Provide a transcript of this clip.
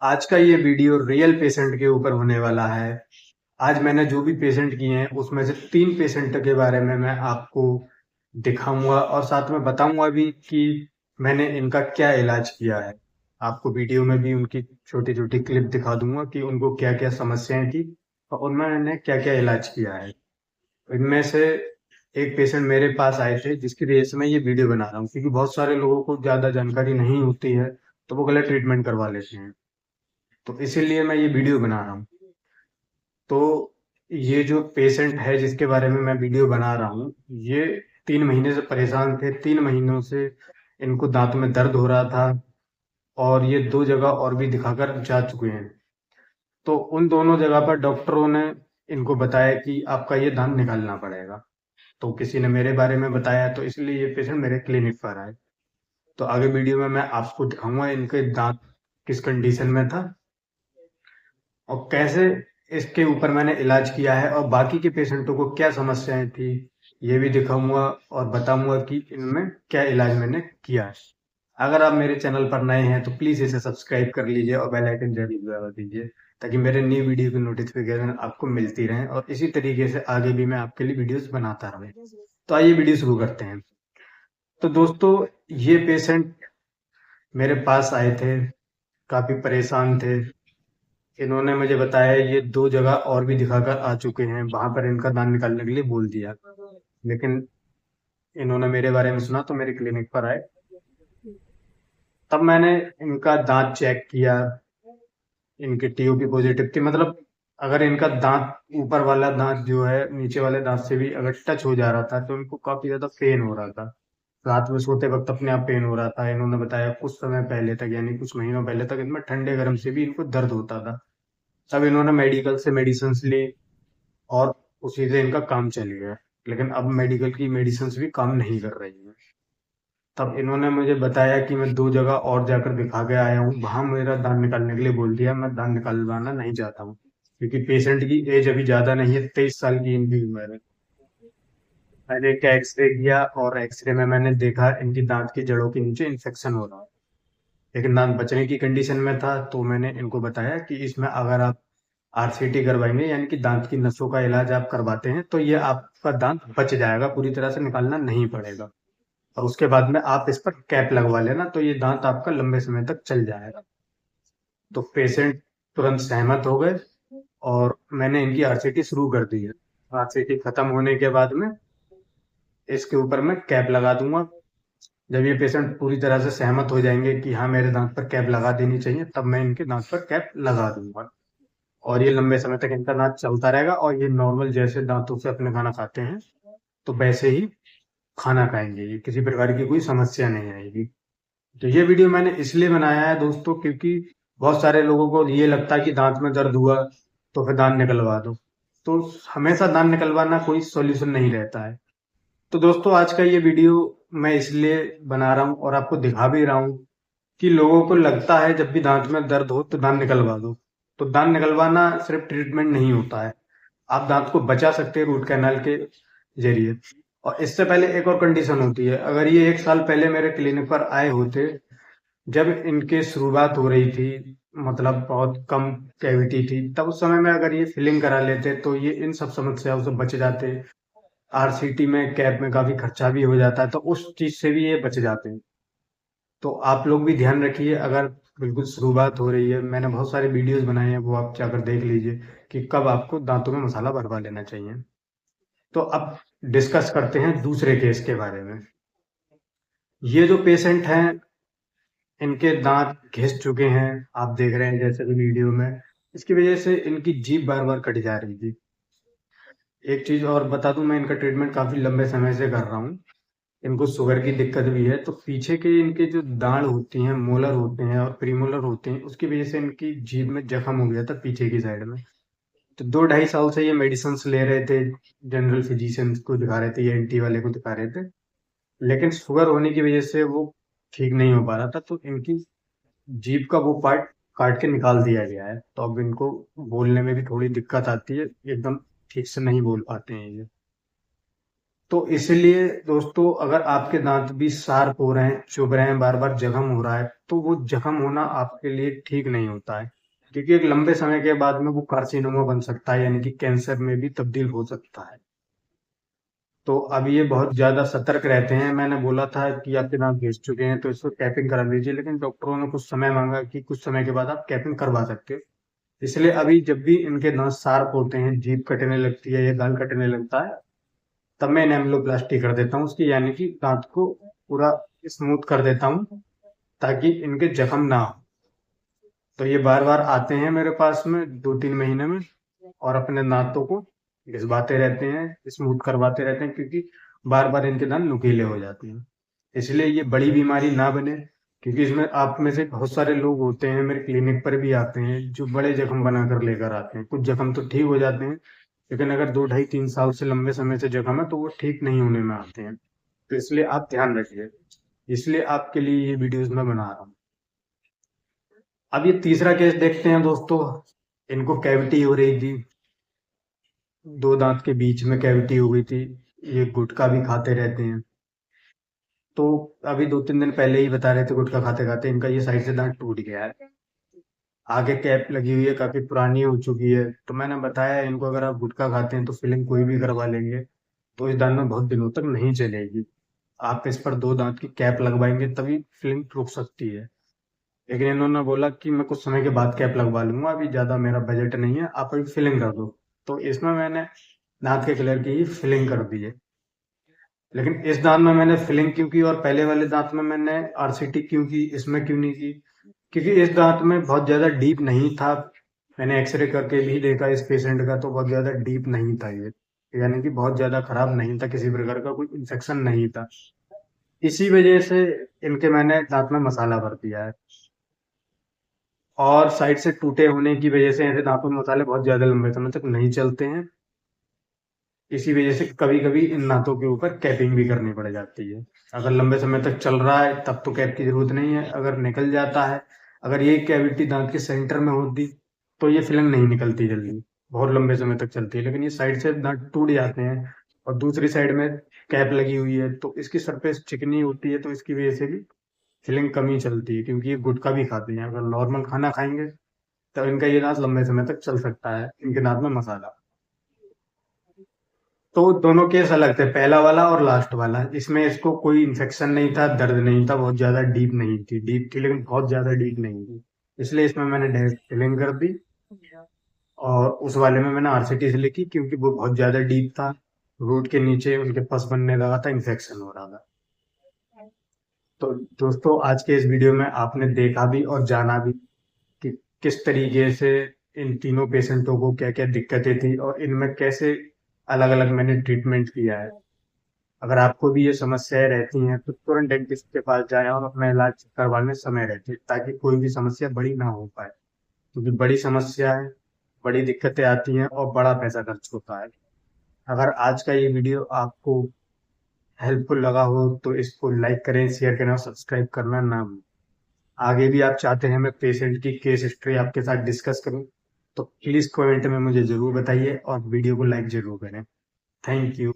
आज का ये वीडियो रियल पेशेंट के ऊपर होने वाला है। आज मैंने जो भी पेशेंट किए हैं उसमें से 3 पेशेंट के बारे में मैं आपको दिखाऊंगा और साथ में बताऊंगा भी कि मैंने इनका क्या इलाज किया है। आपको वीडियो में भी उनकी छोटी-छोटी क्लिप दिखा दूंगा कि उनको क्या-क्या समस्याएं थी और उनमें मैंने क्या-क्या इलाज किया है। इनमें से एक पेशेंट मेरे पास आए थे जिसकी वजह से मैं ये वीडियो बना रहा हूँ, क्योंकि बहुत सारे लोगों को ज़्यादा जानकारी नहीं होती है तो वो गलत ट्रीटमेंट करवा लेते हैं। तो इसीलिए मैं ये वीडियो बना रहा हूँ। तो ये जो पेशेंट है जिसके बारे में मैं वीडियो बना रहा हूँ, ये 3 महीने से परेशान थे। 3 महीनों से इनको दांत में दर्द हो रहा था और ये 2 जगह और भी दिखाकर जा चुके हैं। तो उन दोनों जगह पर डॉक्टरों ने इनको बताया कि आपका ये दांत निकालना पड़ेगा। तो किसी ने मेरे बारे में बताया तो इसलिए ये पेशेंट मेरे क्लिनिक पर आए। तो आगे वीडियो में मैं आपको दिखाऊंगा इनके दांत किस कंडीशन में था और कैसे इसके ऊपर मैंने इलाज किया है और बाकी के पेशेंटों को क्या समस्याएं थी, ये भी दिखाऊंगा और बताऊंगा कि इनमें क्या इलाज मैंने किया है। अगर आप मेरे चैनल पर नए हैं तो प्लीज इसे सब्सक्राइब कर लीजिए और बेल आइकन जरूर दबा दीजिए, ताकि मेरे न्यू वीडियो की नोटिफिकेशन आपको मिलती रहे और इसी तरीके से आगे भी मैं आपके लिए वीडियोस बनाता रहूं। तो आइए वीडियो शुरू करते हैं। तो दोस्तों, ये पेशेंट मेरे पास आए थे, काफी परेशान थे। इन्होंने मुझे बताया ये 2 जगह और भी दिखाकर आ चुके हैं, वहां पर इनका दांत निकालने के लिए बोल दिया। लेकिन इन्होंने मेरे बारे में सुना तो मेरे क्लिनिक पर आए। तब मैंने इनका दांत चेक किया। इनके टीओपी पॉजिटिव थी, मतलब अगर इनका दांत, ऊपर वाला दांत जो है नीचे वाले दांत से भी अगर टच हो जा रहा था तो इनको काफी ज्यादा पेन हो रहा था। रात में सोते वक्त अपने आप पेन हो रहा था। इन्होंने बताया कुछ समय पहले तक, यानी कुछ महीनों पहले तक इनमें ठंडे गर्म से भी इनको दर्द होता था। तब इन्होंने मेडिकल से मेडिसिन ली और उसी से इनका काम चल गया। लेकिन अब मेडिकल की मेडिसिन भी काम नहीं कर रही है। तब इन्होंने मुझे बताया कि मैं 2 जगह और जाकर दिखा के आया हूँ, वहां मेरा दांत निकालने के लिए बोल दिया। मैं दांत निकालवाना नहीं चाहता हूँ क्योंकि पेशेंट की एज अभी ज्यादा नहीं है, 23 साल की इनकी उम्र है। मैंने इनका एक्सरे किया और एक्सरे में मैंने देखा इनकी दांत की जड़ों के नीचे इन्फेक्शन हो रहा है, लेकिन दांत बचने की कंडीशन में था। तो मैंने इनको बताया कि इसमें अगर आप आरसीटी करवाएंगे, यानी कि दांत की नसों का इलाज आप करवाते हैं, तो ये आपका दांत बच जाएगा, पूरी तरह से निकालना नहीं पड़ेगा। और उसके बाद में आप इस पर कैप लगवा लेना तो ये दांत आपका लंबे समय तक चल जाएगा। तो पेशेंट तुरंत सहमत हो गए और मैंने इनकी आरसीटी शुरू कर दी है। आरसीटी खत्म होने के बाद में इसके ऊपर मैं कैप लगा दूंगा। जब ये पेशेंट पूरी तरह से सहमत हो जाएंगे कि हाँ मेरे दांत पर कैप लगा देनी चाहिए, तब मैं इनके दांत पर कैप लगा दूंगा और ये लंबे समय तक इनका दांत चलता रहेगा और ये नॉर्मल जैसे दांतों से अपने खाना खाते हैं तो वैसे ही खाना खाएंगे, ये किसी प्रकार की कोई समस्या नहीं आएगी। तो ये वीडियो मैंने इसलिए बनाया है दोस्तों, क्योंकि बहुत सारे लोगों को ये लगता है कि दांत में दर्द हुआ तो फिर दांत निकलवा दो। तो हमेशा दांत निकलवाना कोई सॉल्यूशन नहीं रहता है। तो दोस्तों, आज का ये वीडियो मैं इसलिए बना रहा हूँ और आपको दिखा भी रहा हूँ कि लोगों को लगता है जब भी दांत में दर्द हो तो दांत निकलवा दो। तो दांत निकलवाना सिर्फ ट्रीटमेंट नहीं होता है, आप दांत को बचा सकते हैं रूट कैनाल के जरिए। और इससे पहले एक और कंडीशन होती है, अगर ये 1 साल पहले मेरे क्लिनिक पर आए होते, जब इनके शुरुआत हो रही थी, मतलब बहुत कम कैविटी थी, तब उस समय में अगर ये फिलिंग करा लेते तो ये इन सब समस्याओं से बच जाते। आरसीटी में कैप में काफी खर्चा भी हो जाता है, तो उस चीज से भी ये बच जाते हैं। तो आप लोग भी ध्यान रखिए, अगर बिल्कुल शुरुआत हो रही है, मैंने बहुत सारे वीडियोस बनाए हैं, वो आप जाकर देख लीजिए कि कब आपको दांतों में मसाला भरवा लेना चाहिए। तो अब डिस्कस करते हैं दूसरे केस के बारे में। ये जो पेशेंट हैं, इनके दांत घिस चुके हैं, आप देख रहे हैं जैसे कि वीडियो में। इसकी वजह से इनकी जीभ बार बार कट जा रही थी। एक चीज और बता दूं, मैं इनका ट्रीटमेंट काफी लंबे समय से कर रहा हूँ। इनको शुगर की दिक्कत भी है, तो पीछे के इनके जो दांत होती हैं, मोलर होते हैं और प्रीमोलर होते हैं, उसकी वजह से इनकी जीभ में जख्म हो गया था पीछे की साइड में। तो 2 ढाई साल से ये मेडिसिन ले रहे थे, जनरल फिजिशियन को दिखा रहे थे या एनटी वाले को दिखा रहे थे, लेकिन शुगर होने की वजह से वो ठीक नहीं हो पा रहा था। तो इनकी जीभ का वो पार्ट काट के निकाल दिया गया है। तो अब इनको बोलने में भी थोड़ी दिक्कत आती है, एकदम ठीक से नहीं बोल पाते हैं ये। तो इसलिए दोस्तों अगर आपके दांत भी शार्प हो रहे हैं, चुभ रहे हैं, बार बार जख्म हो रहा है, तो वो जख्म होना आपके लिए ठीक नहीं होता है, क्योंकि एक लंबे समय के बाद में वो कार्सिनोमा बन सकता है, यानी कि कैंसर में भी तब्दील हो सकता है। तो अब ये बहुत ज्यादा सतर्क रहते हैं। मैंने बोला था कि आपके दांत घिस चुके हैं तो इसको कैपिंग करा लीजिए, लेकिन डॉक्टरों ने कुछ समय मांगा कि कुछ समय के बाद आप कैपिंग करवा सकते हो। इसलिए अभी जब भी इनके दांत शार्प होते हैं, जीभ कटने लगती है या गाल कटने लगता है, तब मैं एनाम्लोप्लास्टी कर देता हूँ उसकी, यानी कि दांत को पूरा स्मूथ कर देता हूँ ताकि इनके जख्म ना हो। तो ये बार बार आते हैं मेरे पास में 2-3 महीने में और अपने दांतों को घिसवाते रहते हैं, स्मूथ करवाते रहते हैं, क्योंकि बार बार इनके दांत नुकीले हो जाते हैं। इसलिए ये बड़ी बीमारी ना बने, क्योंकि इसमें आप में से बहुत सारे लोग होते हैं, मेरे क्लिनिक पर भी आते हैं, जो बड़े जख्म बनाकर लेकर आते हैं। कुछ जख्म तो ठीक हो जाते हैं, लेकिन अगर 2 ढाई 3 साल से लंबे समय से जख्म है तो वो ठीक नहीं होने में आते हैं। तो इसलिए आप ध्यान रखिए। इसलिए आपके लिए ये वीडियोस मैं बना रहा हूँ। अब ये तीसरा केस देखते हैं दोस्तों। इनको कैविटी हो रही थी, दो दांत के बीच में कैविटी हो गई थी। ये गुटखा भी खाते रहते हैं। तो अभी 2-3 दिन पहले ही बता रहे थे, गुटखा खाते खाते इनका ये साइड से दांत टूट गया है। आगे कैप लगी हुई है, काफी पुरानी हो चुकी है। तो मैंने बताया इनको, अगर आप गुटखा खाते हैं तो फिलिंग कोई भी करवा लेंगे तो इस दांत में बहुत दिनों तक नहीं चलेगी। आप इस पर 2 दांत की कैप लगवाएंगे तभी फिलिंग रुक सकती है। लेकिन इन्होंने बोला कि मैं कुछ समय के बाद कैप लगवा लूंगा, अभी ज्यादा मेरा बजट नहीं है, आप अभी फिलिंग कर दो। तो इसमें मैंने दांत के कलर की ही फिलिंग कर दी है। लेकिन इस दांत में मैंने फिलिंग क्यों की और पहले वाले दांत में मैंने आरसीटी क्यों की, इसमें क्यों नहीं की? क्योंकि इस दांत में बहुत ज्यादा डीप नहीं था। मैंने एक्सरे करके भी देखा इस पेशेंट का, तो बहुत ज्यादा डीप नहीं था ये, यानी कि बहुत ज्यादा खराब नहीं था, किसी प्रकार का कोई इंफेक्शन नहीं था। इसी वजह से इनके मैंने दांत में मसाला भर दिया है। और साइड से टूटे होने की वजह से ऐसे दांतों में मसाले बहुत ज्यादा लंबे समय तक नहीं चलते हैं। इसी वजह से कभी कभी इन दांतों के ऊपर कैपिंग भी करनी पड़ जाती है। अगर लंबे समय तक चल रहा है तब तो कैप की जरूरत नहीं है। अगर निकल जाता है, अगर ये कैविटी दांत के सेंटर में होती तो ये फिल्म नहीं निकलती जल्दी, बहुत लंबे समय तक चलती है। लेकिन ये साइड से दांत टूट जाते हैं और दूसरी साइड में कैप लगी हुई है तो इसकी सरफेस चिकनी होती है, तो इसकी वजह से भी फिलिंग कम ही चलती है। क्योंकि ये गुटखा भी खाते हैं, अगर नॉर्मल खाना खाएंगे तो इनका ये दांत लंबे समय तक चल सकता है, इनके दांत में मसाला। तो दोनों केस अलग थे, पहला वाला और लास्ट वाला। इसमें इसको कोई इन्फेक्शन नहीं था, दर्द नहीं था, बहुत ज्यादा डीप नहीं थी, डीप थी लेकिन बहुत ज्यादा डीप नहीं थी। इसलिए इसमें मैंने डायरेक्ट फिलिंग कर दी। और उस वाले में मैंने आरसीटी से लिखी क्योंकि वो बहुत ज्यादा डीप था, रूट के नीचे उनके पस बनने लगा था, इन्फेक्शन हो रहा था। तो दोस्तों आज के इस वीडियो में आपने देखा भी और जाना भी कि किस तरीके से इन तीनों पेशेंटों को क्या क्या दिक्कतें थी और इनमें कैसे अलग अलग मैंने ट्रीटमेंट किया है। अगर आपको भी ये समस्याएं रहती हैं तो तुरंत डेंटिस्ट के पास जाएं और अपना इलाज करवाने में समय रहते, ताकि कोई भी समस्या बड़ी ना हो पाए। क्योंकि बड़ी समस्या है, बड़ी दिक्कतें आती हैं और बड़ा पैसा खर्च होता है। अगर आज का ये वीडियो आपको हेल्पफुल लगा हो तो इसको लाइक करें, शेयर करें और सब्सक्राइब करना ना भूलें। आगे भी आप चाहते हैं मैं पेशेंट की केस हिस्ट्री आपके साथ डिस्कस करूं तो प्लीज कमेंट में मुझे जरूर बताइए और वीडियो को लाइक जरूर करें। Thank you.